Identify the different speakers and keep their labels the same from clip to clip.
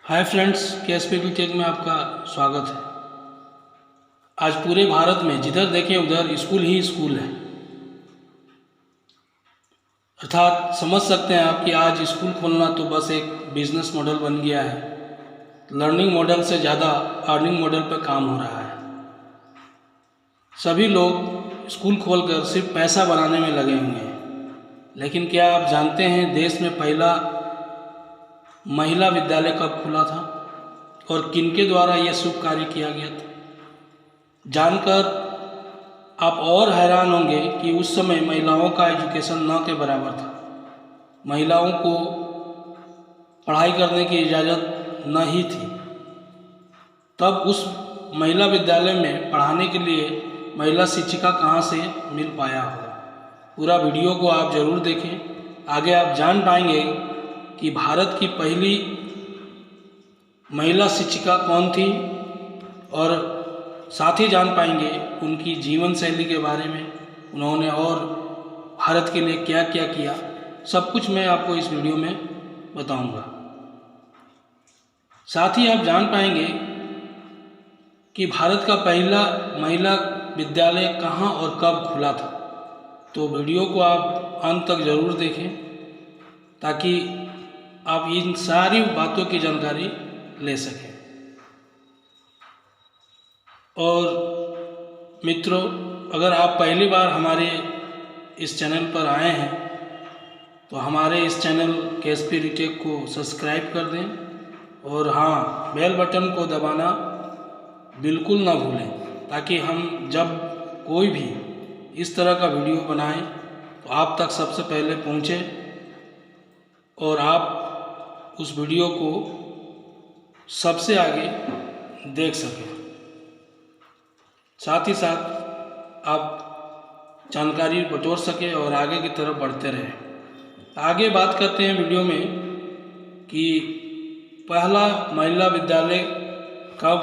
Speaker 1: Hi friends, Ksp take में आपका स्वागत है। आज पूरे भारत में जिधर देखें उधर स्कूल ही स्कूल है। अर्थात समझ सकते हैं आप कि आज स्कूल खोलना तो बस एक बिजनेस मॉडल बन गया है। लर्निंग मॉडल से ज़्यादा अर्निंग मॉडल पर काम हो रहा है। सभी लोग स्कूल खोलकर सिर्फ पैसा बनाने में लगे हुए हैं। लेकिन क्या आप जानते हैं देश में पहला महिला विद्यालय कब खुला था और किनके द्वारा यह शुभ कार्य किया गया था? जानकर आप और हैरान होंगे कि उस समय महिलाओं का एजुकेशन न के बराबर था। महिलाओं को पढ़ाई करने की इजाज़त न ही थी। तब उस महिला विद्यालय में पढ़ाने के लिए महिला शिक्षिका कहाँ से मिल पाया होगा। पूरा वीडियो को आप ज़रूर देखें। आगे आप जान पाएंगे कि भारत की पहली महिला शिक्षिका कौन थी और साथ ही जान पाएंगे उनकी जीवन शैली के बारे में, उन्होंने और भारत के लिए क्या क्या किया। सब कुछ मैं आपको इस वीडियो में बताऊंगा। साथ ही आप जान पाएंगे कि भारत का पहला महिला विद्यालय कहाँ और कब खुला था। तो वीडियो को आप अंत तक ज़रूर देखें ताकि आप इन सारी बातों की जानकारी ले सकें। और मित्रों, अगर आप पहली बार हमारे इस चैनल पर आए हैं तो हमारे इस चैनल केएसपी टेक को सब्सक्राइब कर दें और हाँ, बेल बटन को दबाना बिल्कुल ना भूलें ताकि हम जब कोई भी इस तरह का वीडियो बनाएं तो आप तक सबसे पहले पहुँचे और आप उस वीडियो को सबसे आगे देख सकें। साथ ही साथ आप जानकारी बटोर सकें और आगे की तरफ बढ़ते रहें। आगे बात करते हैं वीडियो में कि पहला महिला विद्यालय कब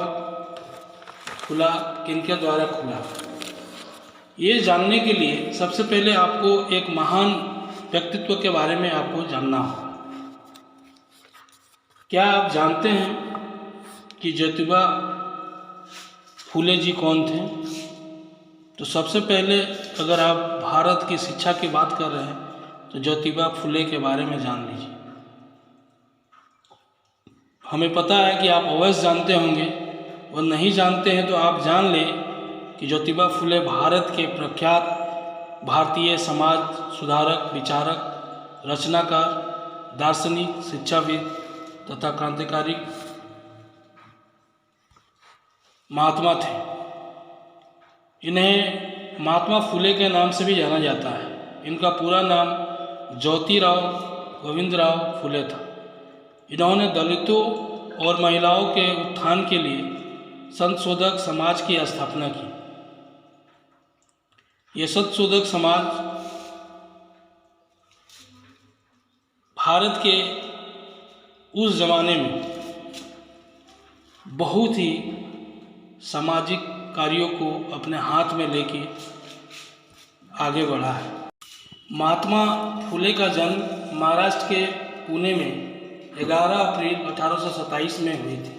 Speaker 1: खुला, किनके द्वारा खुला। ये जानने के लिए सबसे पहले आपको एक महान व्यक्तित्व के बारे में आपको जानना होगा। क्या आप जानते हैं कि ज्योतिबा फूले जी कौन थे? तो सबसे पहले अगर आप भारत की शिक्षा की बात कर रहे हैं तो ज्योतिबा फूले के बारे में जान लीजिए। हमें पता है कि आप अवश्य जानते होंगे और नहीं जानते हैं तो आप जान लें कि ज्योतिबा फूले भारत के प्रख्यात भारतीय समाज सुधारक, विचारक, रचनाकार, दार्शनिक, शिक्षाविद तथा क्रांतिकारी महात्मा थे। इन्हें महात्मा फूले के नाम से भी जाना जाता है। इनका पूरा नाम ज्योतिराव गोविंदराव फूले था। इन्होंने दलितों और महिलाओं के उत्थान के लिए संतशोधक समाज की स्थापना की। यह संतशोधक समाज भारत के उस जमाने में बहुत ही सामाजिक कार्यों को अपने हाथ में लेके आगे बढ़ा है। महात्मा फूले का जन्म महाराष्ट्र के पुणे में 11 अप्रैल 1827 में हुई थी।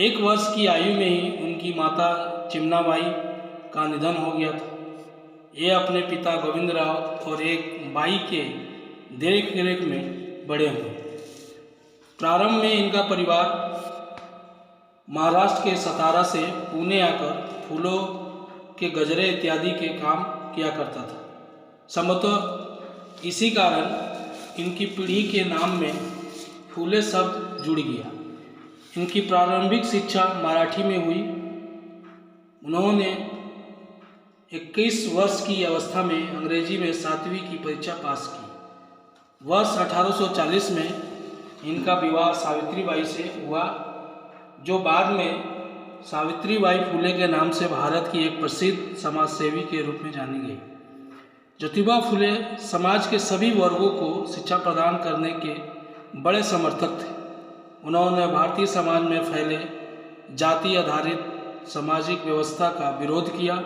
Speaker 1: 1 वर्ष की आयु में ही उनकी माता चिमनाबाई का निधन हो गया था। ये अपने पिता गोविंदराव और एक बाई के देख रेख में बड़े हुए। प्रारंभ में इनका परिवार महाराष्ट्र के सतारा से पुणे आकर फूलों के गजरे इत्यादि के काम किया करता था। संभवतः इसी कारण इनकी पीढ़ी के नाम में फूले शब्द जुड़ गया। इनकी प्रारंभिक शिक्षा मराठी में हुई। उन्होंने 21 वर्ष की अवस्था में अंग्रेजी में 7वीं की परीक्षा पास की। वर्ष 1840 में इनका विवाह सावित्रीबाई से हुआ, जो बाद में सावित्रीबाई फूले के नाम से भारत की एक प्रसिद्ध समाजसेवी के रूप में जानी गई। ज्योतिबा फूले समाज के सभी वर्गों को शिक्षा प्रदान करने के बड़े समर्थक थे। उन्होंने भारतीय समाज में फैले जाति आधारित सामाजिक व्यवस्था का विरोध किया।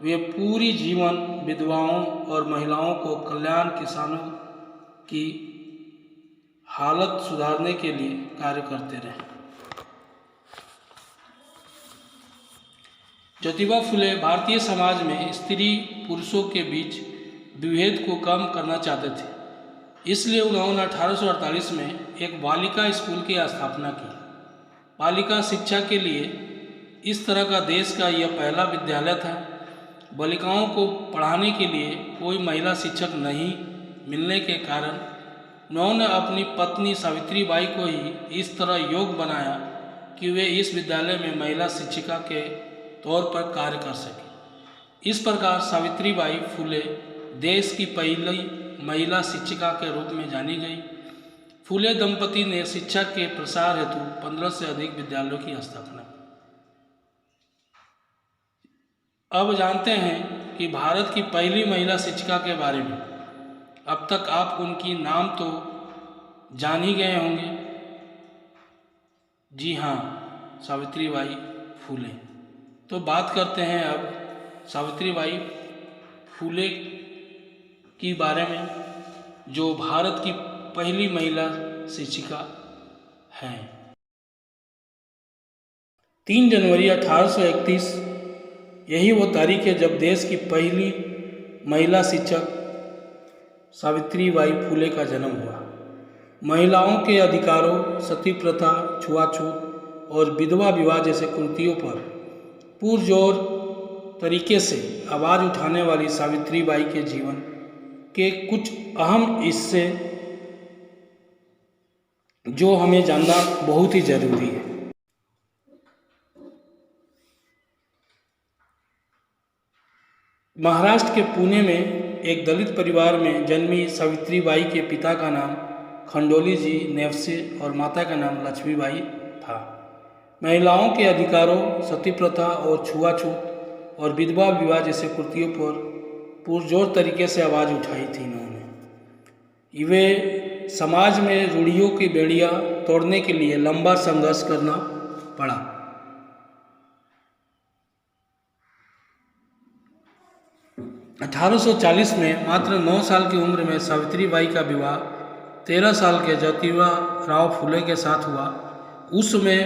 Speaker 1: वे पूरी जीवन विधवाओं और महिलाओं को कल्याण, किसानों की हालत सुधारने के लिए कार्य करते रहे। ज्योतिबा फुले भारतीय समाज में स्त्री पुरुषों के बीच विभेद को कम करना चाहते थे। इसलिए उन्होंने 1848 में एक बालिका स्कूल की स्थापना की। बालिका शिक्षा के लिए इस तरह का देश का यह पहला विद्यालय था। बालिकाओं को पढ़ाने के लिए कोई महिला शिक्षक नहीं मिलने के कारण उन्होंने अपनी पत्नी सावित्रीबाई को ही इस तरह योग्य बनाया कि वे इस विद्यालय में महिला शिक्षिका के तौर पर कार्य कर सके। इस प्रकार सावित्रीबाई फुले देश की पहली महिला शिक्षिका के रूप में जानी गई। फुले दंपति ने शिक्षा के प्रसार हेतु 15 से अधिक विद्यालयों की स्थापना की। अब जानते हैं कि भारत की पहली महिला शिक्षिका के बारे में। अब तक आप उनकी नाम तो जान ही गए होंगे। जी हाँ, सावित्रीबाई फुले। तो बात करते हैं अब सावित्रीबाई फुले के बारे में, जो भारत की पहली महिला शिक्षिका हैं। 3 जनवरी 1831 यही वो तारीख है जब देश की पहली महिला शिक्षक सावित्रीबाई फुले का जन्म हुआ। महिलाओं के अधिकारों, सती प्रथा, छुआछूत और विधवा विवाह जैसे कुरीतियों पर पुरजोर तरीके से आवाज़ उठाने वाली सावित्रीबाई के जीवन के कुछ अहम हिस्से जो हमें जानना बहुत ही जरूरी है। महाराष्ट्र के पुणे में एक दलित परिवार में जन्मी सावित्रीबाई के पिता का नाम खंडोली जी नेवसे और माता का नाम लक्ष्मीबाई था। महिलाओं के अधिकारों, सती प्रथा और छुआछूत और विधवा विवाह जैसे कुरीतियों पर पुरजोर तरीके से आवाज़ उठाई थी इन्होंने। वे समाज में रूढ़ियों की बेड़ियां तोड़ने के लिए लंबा संघर्ष करना पड़ा। अठारह में मात्र 9 साल की उम्र में सावित्रीबाई का विवाह 13 साल के ज्योतिबा राव फुले के साथ हुआ। उस समय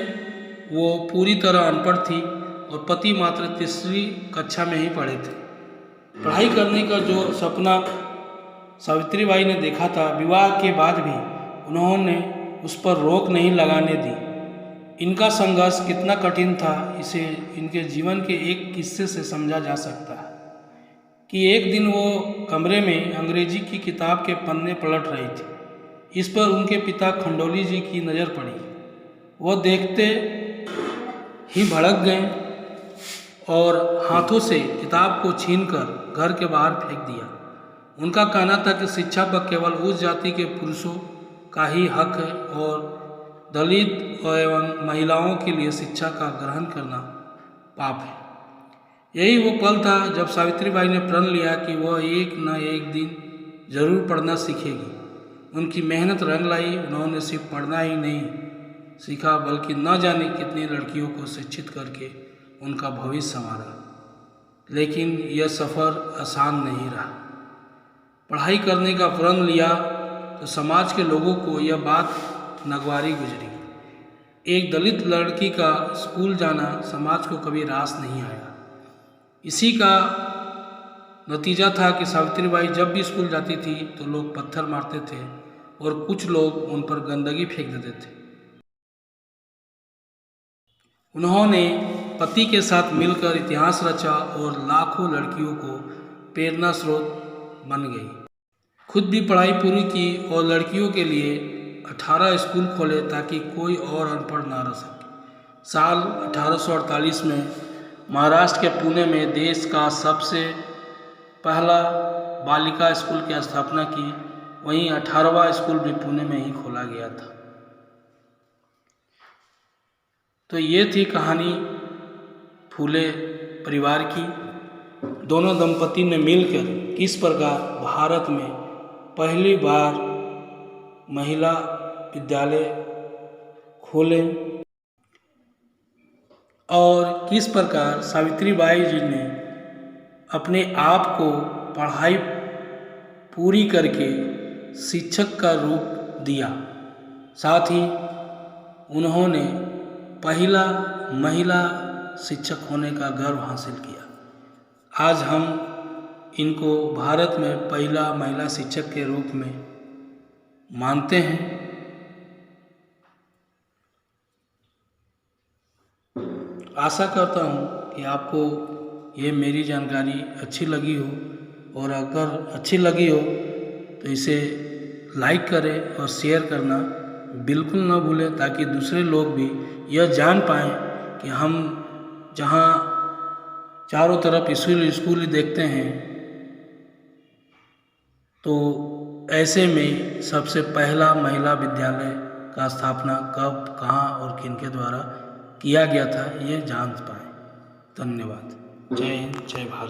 Speaker 1: वो पूरी तरह अनपढ़ थी और पति मात्र 3री कक्षा में ही पढ़े थे। पढ़ाई करने का जो सपना सावित्रीबाई ने देखा था, विवाह के बाद भी उन्होंने उस पर रोक नहीं लगाने दी। इनका संघर्ष कितना कठिन था, इसे इनके जीवन के एक किस्से से समझा जा सकता है कि एक दिन वो कमरे में अंग्रेजी की किताब के पन्ने पलट रही थी। इस पर उनके पिता खंडोली जी की नज़र पड़ी। वो देखते ही भड़क गए और हाथों से किताब को छीनकर घर के बाहर फेंक दिया। उनका कहना था कि शिक्षा पर केवल उस जाति के पुरुषों का ही हक है और दलित एवं महिलाओं के लिए शिक्षा का ग्रहण करना पाप है। यही वो पल था जब सावित्रीबाई ने प्रण लिया कि वह एक न एक दिन जरूर पढ़ना सीखेगी। उनकी मेहनत रंग लाई। उन्होंने सिर्फ पढ़ना ही नहीं सीखा बल्कि न जाने कितनी लड़कियों को शिक्षित करके उनका भविष्य संवारा। लेकिन यह सफ़र आसान नहीं रहा। पढ़ाई करने का प्रण लिया तो समाज के लोगों को यह बात नागवारी गुजरी। एक दलित लड़की का स्कूल जाना समाज को कभी रास नहीं आया। इसी का नतीजा था कि सावित्रीबाई जब भी स्कूल जाती थी तो लोग पत्थर मारते थे और कुछ लोग उन पर गंदगी फेंक देते थे। उन्होंने पति के साथ मिलकर इतिहास रचा और लाखों लड़कियों को प्रेरणा स्रोत बन गई। खुद भी पढ़ाई पूरी की और लड़कियों के लिए 18 स्कूल खोले ताकि कोई और अनपढ़ ना रह सके। साल 1848 में महाराष्ट्र के पुणे में देश का सबसे पहला बालिका स्कूल की स्थापना की। वहीं 18वां स्कूल भी पुणे में ही खोला गया था। तो ये थी कहानी फूले परिवार की। दोनों दंपति ने मिलकर किस प्रकार भारत में पहली बार महिला विद्यालय खोले और किस प्रकार सावित्रीबाई जी ने अपने आप को पढ़ाई पूरी करके शिक्षक का रूप दिया। साथ ही उन्होंने पहला महिला शिक्षक होने का गर्व हासिल किया। आज हम इनको भारत में पहला महिला शिक्षक के रूप में मानते हैं। आशा करता हूँ कि आपको ये मेरी जानकारी अच्छी लगी हो, और अगर अच्छी लगी हो तो इसे लाइक करें और शेयर करना बिल्कुल ना भूलें, ताकि दूसरे लोग भी यह जान पाएँ कि हम जहाँ चारों तरफ स्कूल देखते हैं, तो ऐसे में सबसे पहला महिला विद्यालय का स्थापना कब, कहाँ और किनके द्वारा किया गया था, ये जान पाएँ। धन्यवाद। जय हिंद, जय भारत।